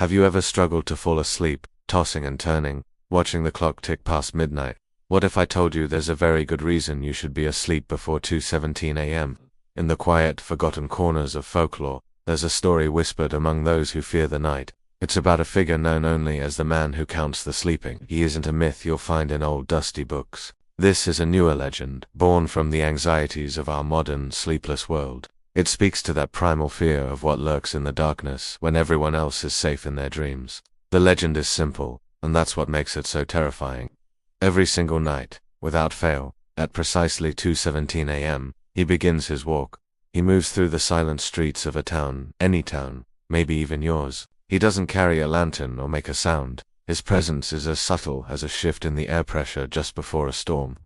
Have you ever struggled to fall asleep, tossing and turning, watching the clock tick past midnight? What if I told you there's a very good reason you should be asleep before 2:17 a.m.? In the quiet, forgotten corners of folklore, there's a story whispered among those who fear the night. It's about a figure known only as the man who counts the sleeping. He isn't a myth you'll find in old dusty books. This is a newer legend, born from the anxieties of our modern, sleepless world. It speaks to that primal fear of what lurks in the darkness when everyone else is safe in their dreams. The legend is simple, and that's what makes it so terrifying. Every single night, without fail, at precisely 2:17 a.m., he begins his walk. He moves through the silent streets of a town, any town, maybe even yours. He doesn't carry a lantern or make a sound. His presence is as subtle as a shift in the air pressure just before a storm.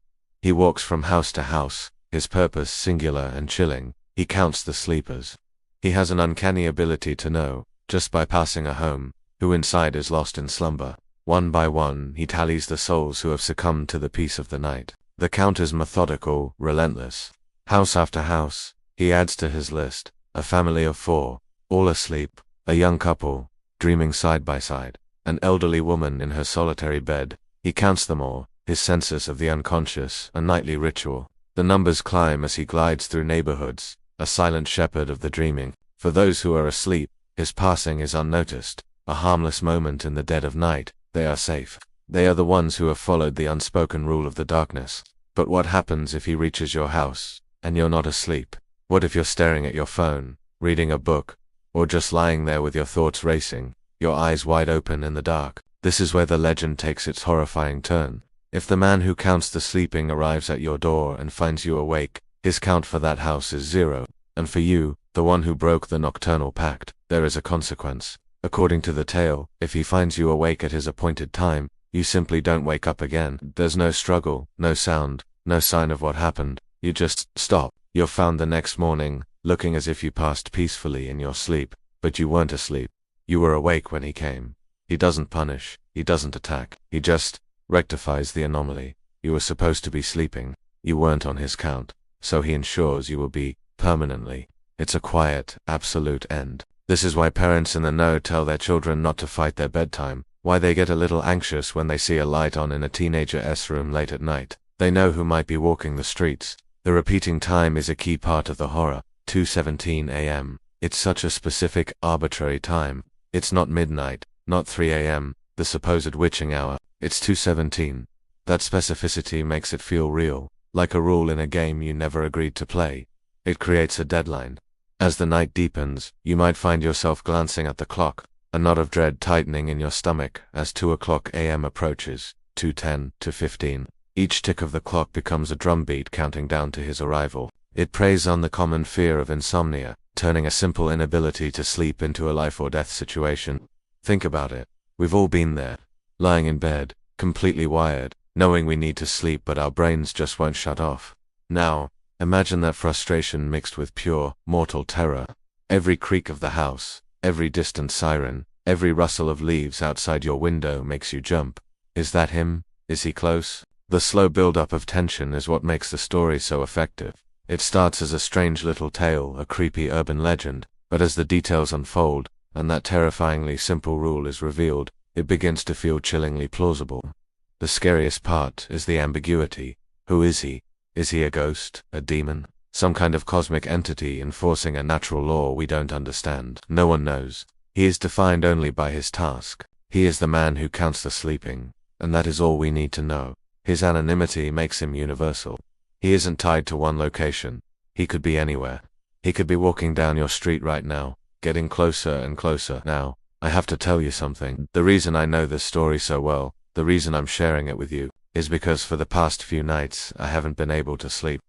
He walks from house to house, his purpose singular and chilling. He counts the sleepers. He has an uncanny ability to know, just by passing a home, who inside is lost in slumber. One by one, he tallies the souls who have succumbed to the peace of the night. The count is methodical, relentless. House after house, he adds to his list, a family of 4, all asleep, a young couple, dreaming side by side, an elderly woman in her solitary bed. He counts them all, his census of the unconscious, a nightly ritual. The numbers climb as he glides through neighborhoods, a silent shepherd of the dreaming. For those who are asleep, his passing is unnoticed, a harmless moment in the dead of night. They are safe. They are the ones who have followed the unspoken rule of the darkness. But what happens if he reaches your house, and you're not asleep? What if you're staring at your phone, reading a book, or just lying there with your thoughts racing, your eyes wide open in the dark? This is where the legend takes its horrifying turn. If the man who counts the sleeping arrives at your door and finds you awake, his count for that house is 0. And for you, the one who broke the nocturnal pact, there is a consequence. According to the tale, if he finds you awake at his appointed time, you simply don't wake up again. There's no struggle, no sound, no sign of what happened. You just stop. You're found the next morning, looking as if you passed peacefully in your sleep, but you weren't asleep. You were awake when he came. He doesn't punish, he doesn't attack, he just rectifies the anomaly. You were supposed to be sleeping. You weren't on his count, so he ensures you will be permanently. It's a quiet, absolute end. This is why parents in the know tell their children not to fight their bedtime, why they get a little anxious when they see a light on in a teenager's room late at night. They know who might be walking the streets. The repeating time is a key part of the horror. 2:17 a.m. It's such a specific, arbitrary time. It's not midnight, not 3 a.m., the supposed witching hour. It's 2:17. That specificity makes it feel real, like a rule in a game you never agreed to play. It creates a deadline. As the night deepens, you might find yourself glancing at the clock, a knot of dread tightening in your stomach as 2:00 a.m. approaches, 2:10, 2:15. Each tick of the clock becomes a drumbeat counting down to his arrival. It preys on the common fear of insomnia, turning a simple inability to sleep into a life-or-death situation. Think about it. We've all been there, lying in bed, completely wired, knowing we need to sleep but our brains just won't shut off. Now, imagine that frustration mixed with pure, mortal terror. Every creak of the house, every distant siren, every rustle of leaves outside your window makes you jump. Is that him? Is he close? The slow build-up of tension is what makes the story so effective. It starts as a strange little tale, a creepy urban legend, but as the details unfold, and that terrifyingly simple rule is revealed, it begins to feel chillingly plausible. The scariest part is the ambiguity. Who is he? Is he a ghost, a demon, some kind of cosmic entity enforcing a natural law we don't understand? No one knows. He is defined only by his task. He is the man who counts the sleeping, and that is all we need to know. His anonymity makes him universal. He isn't tied to one location. He could be anywhere. He could be walking down your street right now, getting closer and closer. Now, I have to tell you something. The reason I know this story so well, the reason I'm sharing it with you, is because for the past few nights I haven't been able to sleep.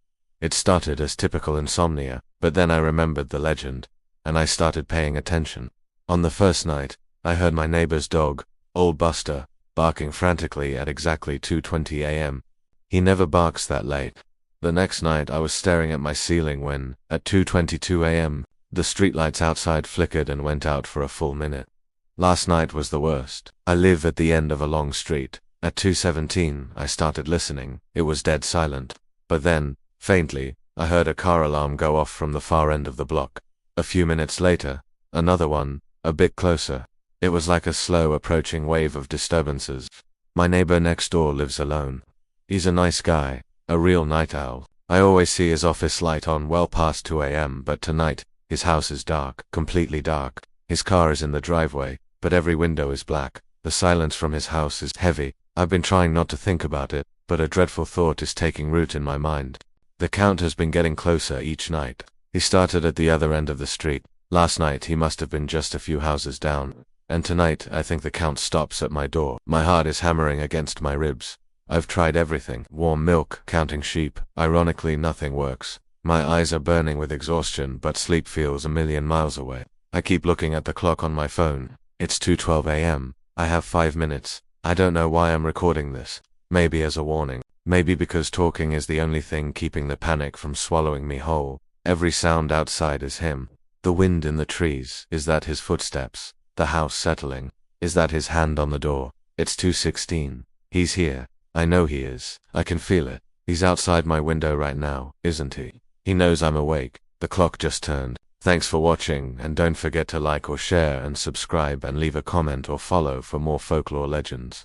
It started as typical insomnia, but then I remembered the legend, and I started paying attention. On the first night, I heard my neighbor's dog, Old Buster, barking frantically at exactly 2:20 a.m. He never barks that late. The next night I was staring at my ceiling when, at 2:22 a.m., the streetlights outside flickered and went out for a full minute. Last night was the worst. I live at the end of a long street. At 2:17, I started listening. It was dead silent. But then, faintly, I heard a car alarm go off from the far end of the block. A few minutes later, another one, a bit closer. It was like a slow approaching wave of disturbances. My neighbor next door lives alone. He's a nice guy, a real night owl. I always see his office light on well past 2 a.m., but tonight, his house is dark, completely dark. His car is in the driveway, but every window is black. The silence from his house is heavy. I've been trying not to think about it, but a dreadful thought is taking root in my mind. The count has been getting closer each night. He started at the other end of the street. Last night he must have been just a few houses down. And tonight I think the count stops at my door. My heart is hammering against my ribs. I've tried everything. Warm milk, counting sheep. Ironically, nothing works. My eyes are burning with exhaustion, but sleep feels a million miles away. I keep looking at the clock on my phone. It's 2:12 a.m. I have 5 minutes. I don't know why I'm recording this. Maybe as a warning. Maybe because talking is the only thing keeping the panic from swallowing me whole. Every sound outside is him. The wind in the trees. Is that his footsteps? The house settling. Is that his hand on the door? It's 2:16. He's here. I know he is. I can feel it. He's outside my window right now, isn't he? He knows I'm awake. The clock just turned. Thanks for watching, and don't forget to like or share and subscribe and leave a comment or follow for more folklore legends.